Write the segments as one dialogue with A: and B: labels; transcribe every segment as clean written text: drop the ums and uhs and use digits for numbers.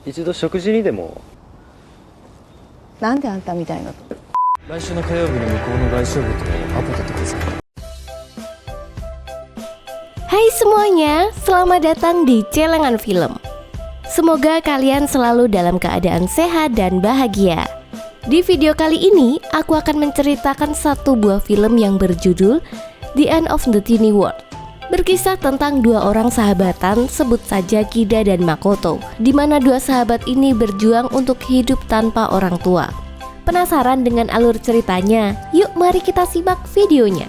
A: 一度食事にでも。
B: なんであんたみたいなと。
A: 来週の火曜日の向こうの外商部とアポ取ってください。
C: Hai semuanya, selamat datang di Celengan Film. Semoga kalian selalu dalam keadaan sehat dan bahagia. Di video kali ini, aku akan menceritakan satu buah film yang berjudul The End of the Tiny World. Berkisah tentang dua orang sahabatan, sebut saja Kida dan Makoto, di mana dua sahabat ini berjuang untuk hidup tanpa orang tua. Penasaran dengan alur ceritanya? Yuk mari kita simak videonya.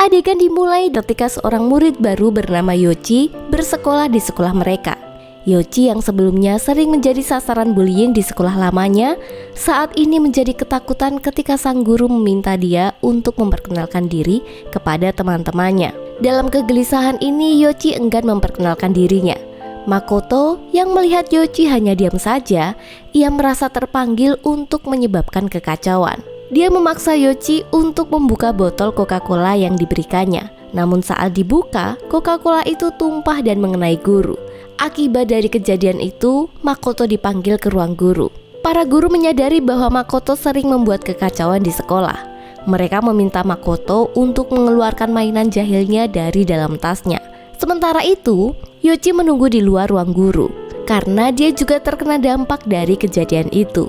C: Adegan dimulai ketika seorang murid baru bernama Yoichi bersekolah di sekolah mereka. Yoichi yang sebelumnya sering menjadi sasaran bullying di sekolah lamanya, saat ini menjadi ketakutan ketika sang guru meminta dia untuk memperkenalkan diri kepada teman-temannya. Dalam kegelisahan ini, Yoichi enggan memperkenalkan dirinya. Makoto yang melihat Yoichi hanya diam saja, ia merasa terpanggil untuk menyebabkan kekacauan. Dia memaksa Yoichi untuk membuka botol Coca-Cola yang diberikannya. Namun saat dibuka, Coca-Cola itu tumpah dan mengenai guru. Akibat dari kejadian itu, Makoto dipanggil ke ruang guru. Para guru menyadari bahwa Makoto sering membuat kekacauan di sekolah. Mereka meminta Makoto untuk mengeluarkan mainan jahilnya dari dalam tasnya. Sementara itu, Yoichi menunggu di luar ruang guru karena dia juga terkena dampak dari kejadian itu.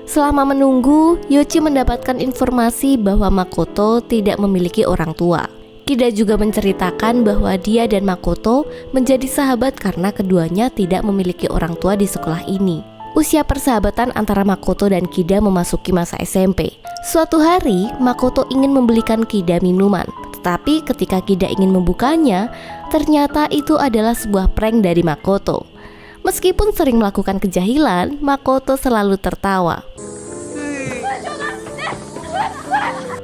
C: Selama menunggu, Yoichi mendapatkan informasi bahwa Makoto tidak memiliki orang tua. Kida juga menceritakan bahwa dia dan Makoto menjadi sahabat karena keduanya tidak memiliki orang tua di sekolah ini. Usia persahabatan antara Makoto dan Kida memasuki masa SMP. Suatu hari, Makoto ingin membelikan Kida minuman. Tetapi ketika Kida ingin membukanya, ternyata itu adalah sebuah prank dari Makoto. Meskipun sering melakukan kejahilan, Makoto selalu tertawa.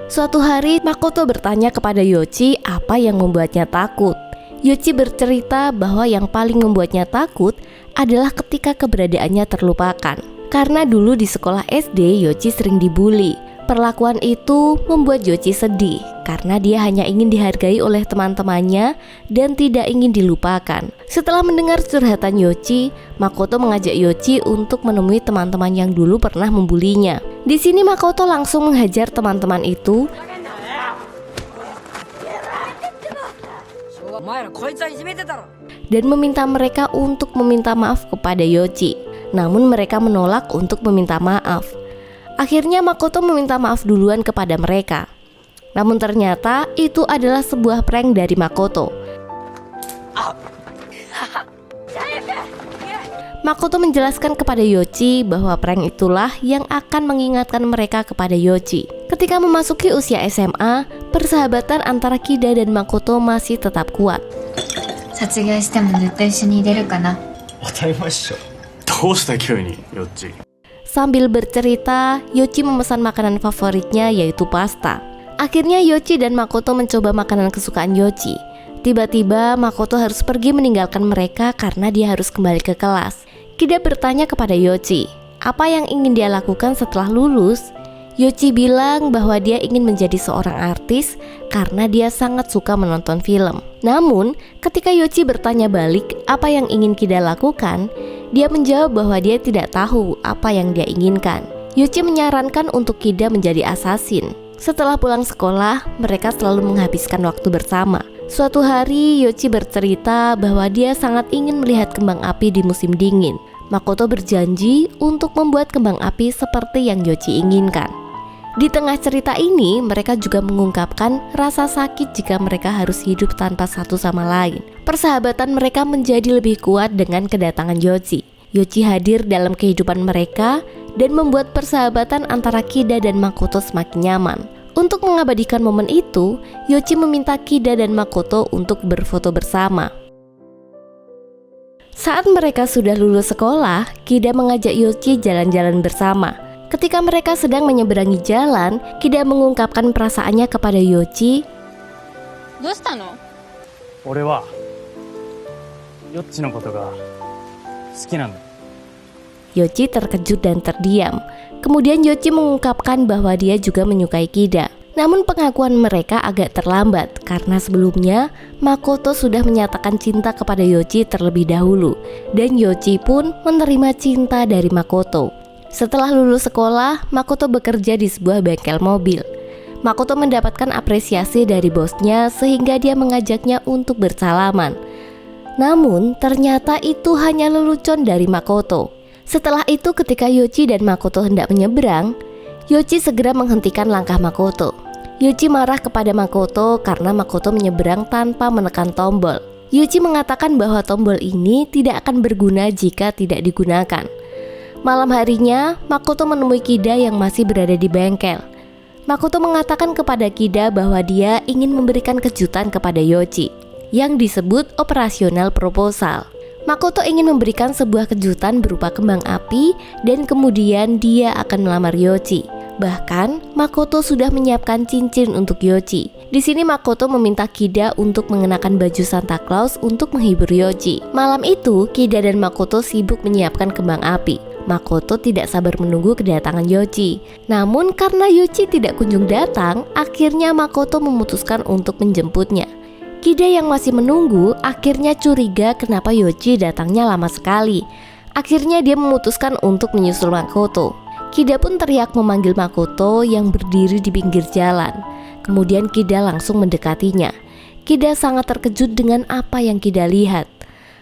C: Suatu hari, Makoto bertanya kepada Yoichi apa yang membuatnya takut. Yoichi bercerita bahwa yang paling membuatnya takut adalah ketika keberadaannya terlupakan. Karena dulu di sekolah SD, Yoichi sering dibully. Perlakuan itu membuat Yoichi sedih karena dia hanya ingin dihargai oleh teman-temannya dan tidak ingin dilupakan. Setelah mendengar curhatan Yoichi, Makoto mengajak Yoichi untuk menemui teman-teman yang dulu pernah membulinya. Di sini Makoto langsung menghajar teman-teman itu dan meminta mereka untuk meminta maaf kepada Yoichi. Namun mereka menolak untuk meminta maaf. Akhirnya Makoto meminta maaf duluan kepada mereka. Namun ternyata itu adalah sebuah prank dari Makoto. Makoto menjelaskan kepada Yoichi bahwa prank itulah yang akan mengingatkan mereka kepada Yoichi. Ketika memasuki usia SMA, persahabatan antara Kida dan Makoto masih tetap kuat.
D: 卒業してもずっと一緒にいれるかな。
A: 当たり前っしょ。どうした急に、ヨッチ。
C: Sambil bercerita, Yoichi memesan makanan favoritnya yaitu pasta. Akhirnya Yoichi dan Makoto mencoba makanan kesukaan Yoichi. Tiba-tiba Makoto harus pergi meninggalkan mereka karena dia harus kembali ke kelas. Kida bertanya kepada Yoichi, apa yang ingin dia lakukan setelah lulus? Yoichi bilang bahwa dia ingin menjadi seorang artis karena dia sangat suka menonton film. Namun, ketika Yoichi bertanya balik apa yang ingin Kida lakukan, dia menjawab bahwa dia tidak tahu apa yang dia inginkan. Yoichi menyarankan untuk Kida menjadi assassin. Setelah pulang sekolah, mereka selalu menghabiskan waktu bersama. Suatu hari, Yoichi bercerita bahwa dia sangat ingin melihat kembang api di musim dingin. Makoto berjanji untuk membuat kembang api seperti yang Yoichi inginkan. Di tengah cerita ini, mereka juga mengungkapkan rasa sakit jika mereka harus hidup tanpa satu sama lain. Persahabatan mereka menjadi lebih kuat dengan kedatangan Yoichi. Yoichi hadir dalam kehidupan mereka dan membuat persahabatan antara Kida dan Makoto semakin nyaman. Untuk mengabadikan momen itu, Yoichi meminta Kida dan Makoto untuk berfoto bersama. Saat mereka sudah lulus sekolah, Kida mengajak Yoichi jalan-jalan bersama. Ketika mereka sedang menyeberangi jalan, Kida mengungkapkan perasaannya kepada Yoichi.
B: どうしたの？
E: 俺はヨッチのことが好きなんだ。
C: Yoichi terkejut dan terdiam. Kemudian Yoichi mengungkapkan bahwa dia juga menyukai Kida. Namun pengakuan mereka agak terlambat karena sebelumnya Makoto sudah menyatakan cinta kepada Yoichi terlebih dahulu, dan Yoichi pun menerima cinta dari Makoto. Setelah lulus sekolah, Makoto bekerja di sebuah bengkel mobil. Makoto mendapatkan apresiasi dari bosnya sehingga dia mengajaknya untuk bersalaman. Namun ternyata itu hanya lelucon dari Makoto. Setelah itu ketika Yoichi dan Makoto hendak menyeberang, Yoichi segera menghentikan langkah Makoto. Yoichi marah kepada Makoto karena Makoto menyeberang tanpa menekan tombol. Yoichi mengatakan bahwa tombol ini tidak akan berguna jika tidak digunakan. Malam harinya, Makoto menemui Kida yang masih berada di bengkel. Makoto mengatakan kepada Kida bahwa dia ingin memberikan kejutan kepada Yoichi, yang disebut operasional proposal. Makoto ingin memberikan sebuah kejutan berupa kembang api dan kemudian dia akan melamar Yoichi. Bahkan, Makoto sudah menyiapkan cincin untuk Yoichi. Di sini Makoto meminta Kida untuk mengenakan baju Santa Claus untuk menghibur Yoichi. Malam itu, Kida dan Makoto sibuk menyiapkan kembang api. Makoto tidak sabar menunggu kedatangan Yoichi. Namun karena Yoichi tidak kunjung datang, akhirnya Makoto memutuskan untuk menjemputnya. Kida yang masih menunggu akhirnya curiga kenapa Yoichi datangnya lama sekali. Akhirnya dia memutuskan untuk menyusul Makoto. Kida pun teriak memanggil Makoto yang berdiri di pinggir jalan. Kemudian Kida langsung mendekatinya. Kida sangat terkejut dengan apa yang Kida lihat.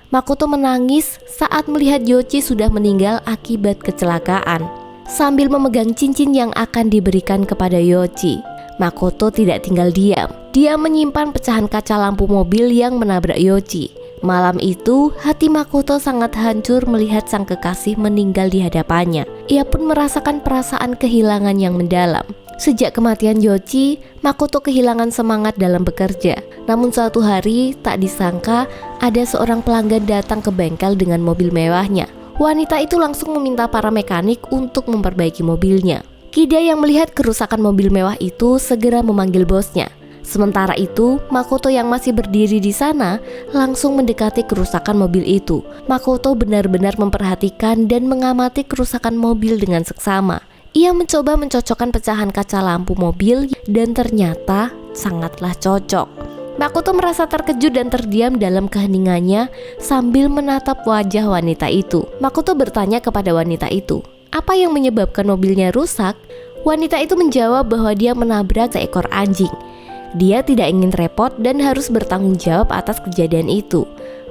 C: Makoto menangis saat melihat Yoichi sudah meninggal akibat kecelakaan. Sambil memegang cincin yang akan diberikan kepada Yoichi, Makoto tidak tinggal diam. Dia menyimpan pecahan kaca lampu mobil yang menabrak Yoichi. Malam itu, hati Makoto sangat hancur melihat sang kekasih meninggal di hadapannya. Ia pun merasakan perasaan kehilangan yang mendalam. Sejak kematian Yoichi, Makoto kehilangan semangat dalam bekerja. Namun suatu hari, tak disangka ada seorang pelanggan datang ke bengkel dengan mobil mewahnya. Wanita itu langsung meminta para mekanik untuk memperbaiki mobilnya. Kida yang melihat kerusakan mobil mewah itu segera memanggil bosnya. Sementara itu, Makoto yang masih berdiri di sana langsung mendekati kerusakan mobil itu. Makoto benar-benar memperhatikan dan mengamati kerusakan mobil dengan seksama. Ia mencoba mencocokkan pecahan kaca lampu mobil dan ternyata sangatlah cocok. Makoto merasa terkejut dan terdiam dalam keheningannya sambil menatap wajah wanita itu. Makoto bertanya kepada wanita itu, apa yang menyebabkan mobilnya rusak? Wanita itu menjawab bahwa dia menabrak seekor anjing. Dia tidak ingin repot dan harus bertanggung jawab atas kejadian itu.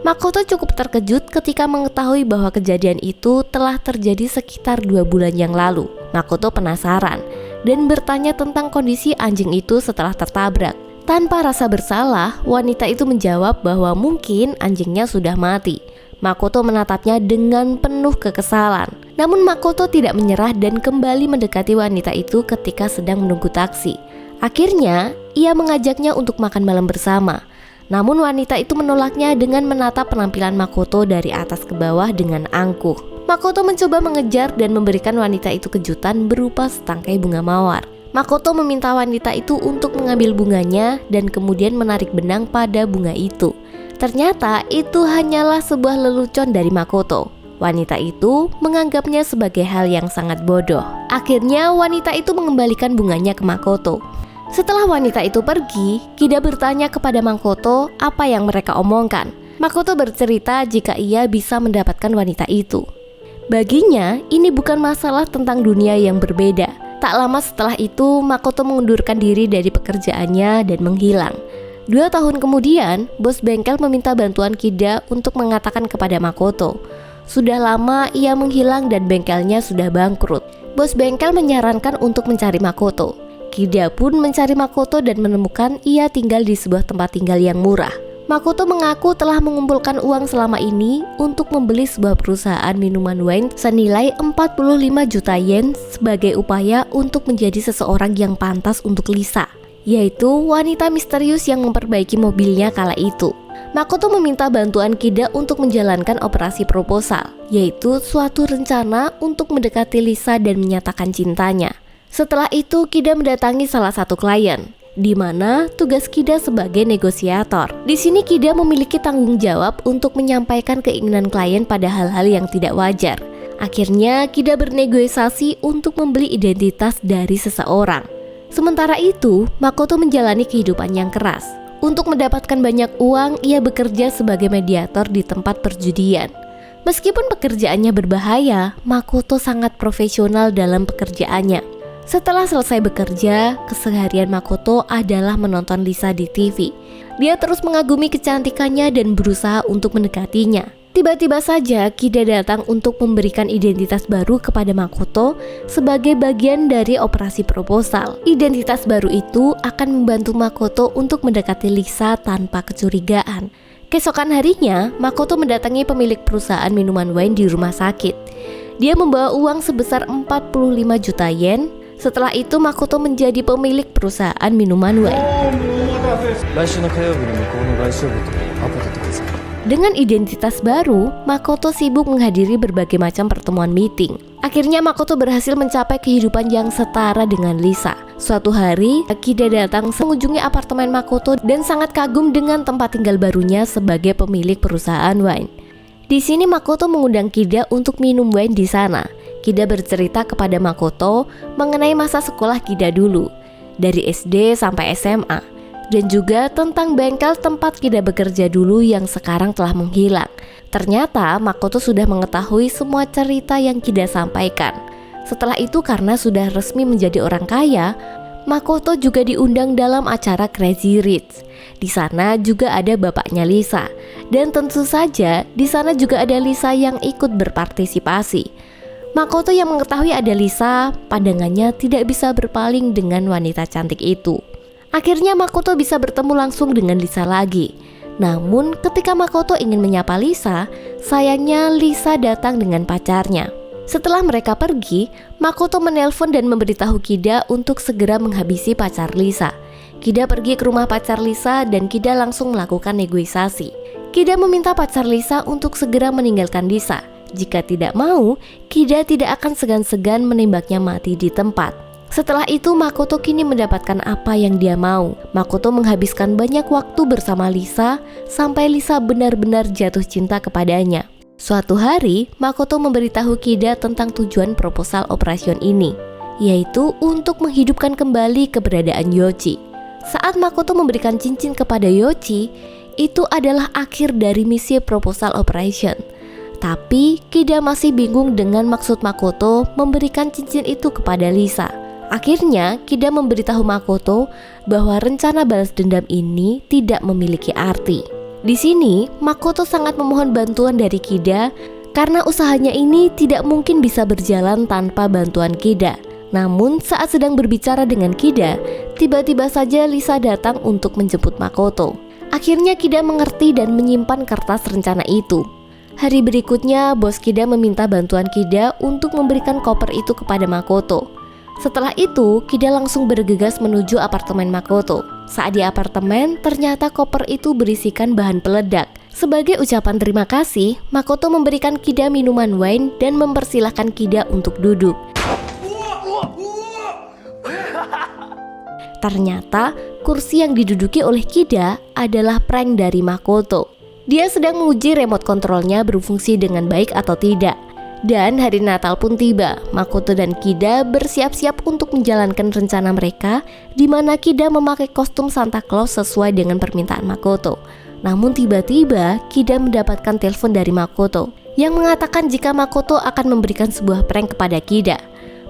C: Makoto cukup terkejut ketika mengetahui bahwa kejadian itu telah terjadi sekitar 2 bulan yang lalu. Makoto penasaran dan bertanya tentang kondisi anjing itu setelah tertabrak. Tanpa rasa bersalah, wanita itu menjawab bahwa mungkin anjingnya sudah mati. Makoto menatapnya dengan penuh kekesalan. Namun Makoto tidak menyerah dan kembali mendekati wanita itu ketika sedang menunggu taksi. Akhirnya, ia mengajaknya untuk makan malam bersama. Namun wanita itu menolaknya dengan menatap penampilan Makoto dari atas ke bawah dengan angkuh. Makoto mencoba mengejar dan memberikan wanita itu kejutan berupa setangkai bunga mawar. Makoto meminta wanita itu untuk mengambil bunganya dan kemudian menarik benang pada bunga itu. Ternyata itu hanyalah sebuah lelucon dari Makoto. Wanita itu menganggapnya sebagai hal yang sangat bodoh. Akhirnya wanita itu mengembalikan bunganya ke Makoto. Setelah wanita itu pergi, Kida bertanya kepada Makoto apa yang mereka omongkan. Makoto bercerita jika ia bisa mendapatkan wanita itu. Baginya, ini bukan masalah tentang dunia yang berbeda. Tak lama setelah itu, Makoto mengundurkan diri dari pekerjaannya dan menghilang. 2 tahun kemudian, bos bengkel meminta bantuan Kida untuk mengatakan kepada Makoto. Sudah lama ia menghilang dan bengkelnya sudah bangkrut. Bos bengkel menyarankan untuk mencari Makoto. Kida pun mencari Makoto dan menemukan ia tinggal di sebuah tempat tinggal yang murah. Makoto mengaku telah mengumpulkan uang selama ini untuk membeli sebuah perusahaan minuman wine senilai 45 juta yen sebagai upaya untuk menjadi seseorang yang pantas untuk Lisa, yaitu wanita misterius yang memperbaiki mobilnya kala itu. Makoto meminta bantuan Kida untuk menjalankan operasi proposal, yaitu suatu rencana untuk mendekati Lisa dan menyatakan cintanya. Setelah itu, Kida mendatangi salah satu klien, di mana tugas Kida sebagai negosiator. Di sini Kida memiliki tanggung jawab untuk menyampaikan keinginan klien pada hal-hal yang tidak wajar. Akhirnya, Kida bernegosiasi untuk membeli identitas dari seseorang. Sementara itu, Makoto menjalani kehidupan yang keras. Untuk mendapatkan banyak uang, ia bekerja sebagai mediator di tempat perjudian. Meskipun pekerjaannya berbahaya, Makoto sangat profesional dalam pekerjaannya. Setelah selesai bekerja, keseharian Makoto adalah menonton Lisa di TV. Dia terus mengagumi kecantikannya dan berusaha untuk mendekatinya. Tiba-tiba saja Kida datang untuk memberikan identitas baru kepada Makoto sebagai bagian dari operasi proposal. Identitas baru itu akan membantu Makoto untuk mendekati Lisa tanpa kecurigaan. Keesokan harinya, Makoto mendatangi pemilik perusahaan minuman wine di rumah sakit. Dia membawa uang sebesar 45 juta yen. Setelah itu, Makoto menjadi pemilik perusahaan minuman wine.
A: 来週の火曜日に向こうの外商部とアポ取ってください。
C: Dengan identitas baru, Makoto sibuk menghadiri berbagai macam pertemuan meeting. Akhirnya Makoto berhasil mencapai kehidupan yang setara dengan Lisa. Suatu hari, Kida datang mengunjungi apartemen Makoto dan sangat kagum dengan tempat tinggal barunya sebagai pemilik perusahaan wine. Di sini Makoto mengundang Kida untuk minum wine di sana. Kida bercerita kepada Makoto mengenai masa sekolah Kida dulu, dari SD sampai SMA. Dan juga tentang bengkel tempat Kida bekerja dulu yang sekarang telah menghilang. Ternyata Makoto sudah mengetahui semua cerita yang Kida sampaikan. Setelah itu, karena sudah resmi menjadi orang kaya, Makoto juga diundang dalam acara Crazy Rich. Di sana juga ada bapaknya Lisa. Dan tentu saja di sana juga ada Lisa yang ikut berpartisipasi. Makoto yang mengetahui ada Lisa, pandangannya tidak bisa berpaling dengan wanita cantik itu. Akhirnya Makoto bisa bertemu langsung dengan Lisa lagi. Namun ketika Makoto ingin menyapa Lisa, sayangnya Lisa datang dengan pacarnya. Setelah mereka pergi, Makoto menelpon dan memberitahu Kida untuk segera menghabisi pacar Lisa. Kida pergi ke rumah pacar Lisa dan Kida langsung melakukan negosiasi. Kida meminta pacar Lisa untuk segera meninggalkan Lisa. Jika tidak mau, Kida tidak akan segan-segan menembaknya mati di tempat. Setelah itu, Makoto kini mendapatkan apa yang dia mau. Makoto menghabiskan banyak waktu bersama Lisa sampai Lisa benar-benar jatuh cinta kepadanya. Suatu hari, Makoto memberitahu Kida tentang tujuan proposal operation ini, yaitu untuk menghidupkan kembali keberadaan Yoichi. Saat Makoto memberikan cincin kepada Yoichi, itu adalah akhir dari misi proposal operation. Tapi Kida masih bingung dengan maksud Makoto memberikan cincin itu kepada Lisa. Akhirnya, Kida memberitahu Makoto bahwa rencana balas dendam ini tidak memiliki arti. Di sini, Makoto sangat memohon bantuan dari Kida karena usahanya ini tidak mungkin bisa berjalan tanpa bantuan Kida. Namun, saat sedang berbicara dengan Kida, tiba-tiba saja Lisa datang untuk menjemput Makoto. Akhirnya Kida mengerti dan menyimpan kertas rencana itu. Hari berikutnya, bos Kida meminta bantuan Kida untuk memberikan koper itu kepada Makoto. Setelah itu, Kida langsung bergegas menuju apartemen Makoto. Saat di apartemen, ternyata koper itu berisikan bahan peledak. Sebagai ucapan terima kasih, Makoto memberikan Kida minuman wine dan mempersilahkan Kida untuk duduk. Ternyata, kursi yang diduduki oleh Kida adalah prank dari Makoto. Dia sedang menguji remote kontrolnya berfungsi dengan baik atau tidak. Dan hari Natal pun tiba. Makoto dan Kida bersiap-siap untuk menjalankan rencana mereka, di mana Kida memakai kostum Santa Claus sesuai dengan permintaan Makoto. Namun tiba-tiba Kida mendapatkan telepon dari Makoto yang mengatakan jika Makoto akan memberikan sebuah prank kepada Kida.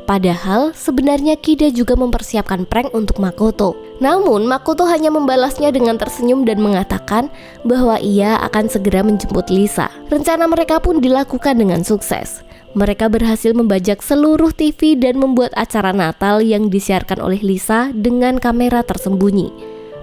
C: Padahal sebenarnya Kida juga mempersiapkan prank untuk Makoto. Namun Makoto hanya membalasnya dengan tersenyum dan mengatakan bahwa ia akan segera menjemput Lisa. Rencana mereka pun dilakukan dengan sukses. Mereka berhasil membajak seluruh TV dan membuat acara Natal yang disiarkan oleh Lisa dengan kamera tersembunyi.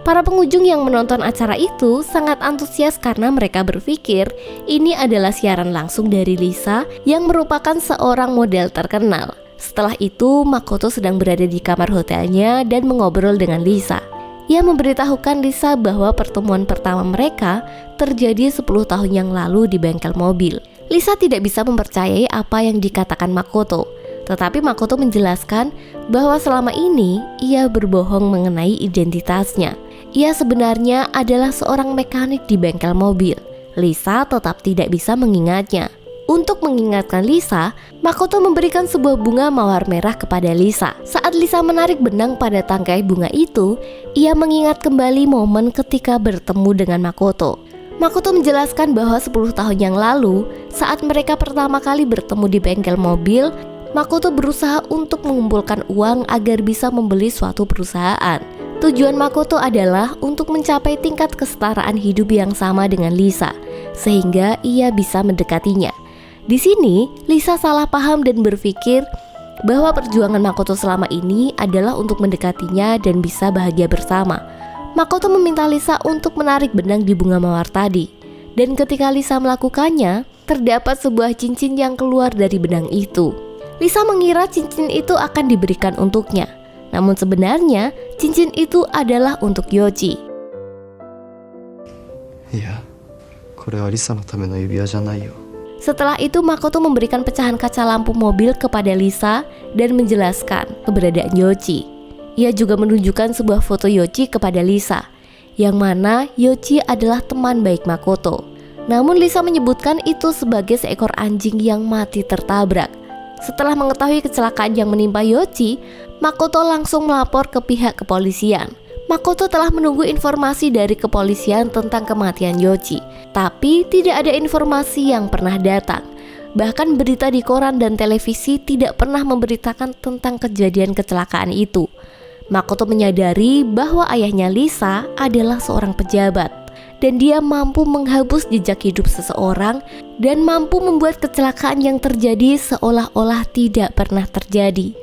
C: Para pengunjung yang menonton acara itu sangat antusias karena mereka berpikir ini adalah siaran langsung dari Lisa yang merupakan seorang model terkenal. Setelah itu, Makoto sedang berada di kamar hotelnya dan mengobrol dengan Lisa. Ia memberitahukan Lisa bahwa pertemuan pertama mereka terjadi 10 tahun yang lalu di bengkel mobil. Lisa tidak bisa mempercayai apa yang dikatakan Makoto, tetapi Makoto menjelaskan bahwa selama ini ia berbohong mengenai identitasnya. Ia sebenarnya adalah seorang mekanik di bengkel mobil. Lisa tetap tidak bisa mengingatnya. Untuk mengingatkan Lisa, Makoto memberikan sebuah bunga mawar merah kepada Lisa. Saat Lisa menarik benang pada tangkai bunga itu, ia mengingat kembali momen ketika bertemu dengan Makoto. Makoto menjelaskan bahwa 10 tahun yang lalu, saat mereka pertama kali bertemu di bengkel mobil, Makoto berusaha untuk mengumpulkan uang agar bisa membeli suatu perusahaan. Tujuan Makoto adalah untuk mencapai tingkat kesetaraan hidup yang sama dengan Lisa, sehingga ia bisa mendekatinya. Di sini, Lisa salah paham dan berpikir bahwa perjuangan Makoto selama ini adalah untuk mendekatinya dan bisa bahagia bersama. Makoto meminta Lisa untuk menarik benang di bunga mawar tadi. Dan ketika Lisa melakukannya, terdapat sebuah cincin yang keluar dari benang itu. Lisa mengira cincin itu akan diberikan untuknya. Namun sebenarnya, cincin itu adalah untuk Yoji.
A: いや、これはリサのための指輪じゃないよ。
C: Setelah itu Makoto memberikan pecahan kaca lampu mobil kepada Lisa dan menjelaskan keberadaan Yoji. Ia juga menunjukkan sebuah foto Yoji kepada Lisa, yang mana Yoji adalah teman baik Makoto. Namun Lisa menyebutkan itu sebagai seekor anjing yang mati tertabrak. Setelah mengetahui kecelakaan yang menimpa Yoji, Makoto langsung melapor ke pihak kepolisian. Makoto telah menunggu informasi dari kepolisian tentang kematian Yoji, tapi tidak ada informasi yang pernah datang. Bahkan berita di koran dan televisi tidak pernah memberitakan tentang kejadian kecelakaan itu. Makoto menyadari bahwa ayahnya Lisa adalah seorang pejabat, dan dia mampu menghapus jejak hidup seseorang dan mampu membuat kecelakaan yang terjadi seolah-olah tidak pernah terjadi.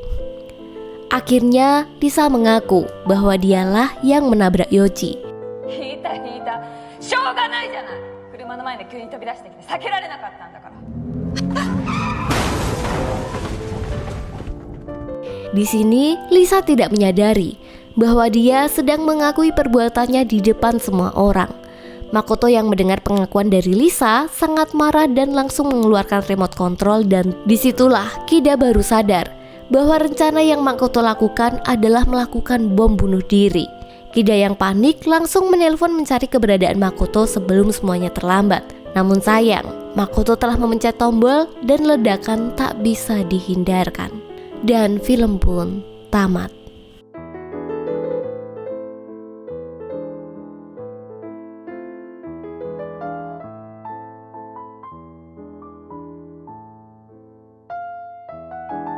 C: Akhirnya, Lisa mengaku bahwa dialah yang menabrak Yoji.
F: 引いたしょうがないじゃない。車の前で急に飛び出してきて避けられなかったんだから。
C: Di sini, Lisa tidak menyadari bahwa dia sedang mengakui perbuatannya di depan semua orang. Makoto yang mendengar pengakuan dari Lisa sangat marah dan langsung mengeluarkan remote control, dan disitulah Kida baru sadar bahwa rencana yang Makoto lakukan adalah melakukan bom bunuh diri. Kida yang panik langsung menelpon mencari keberadaan Makoto sebelum semuanya terlambat. Namun sayang, Makoto telah memencet tombol dan ledakan tak bisa dihindarkan. Dan film pun tamat.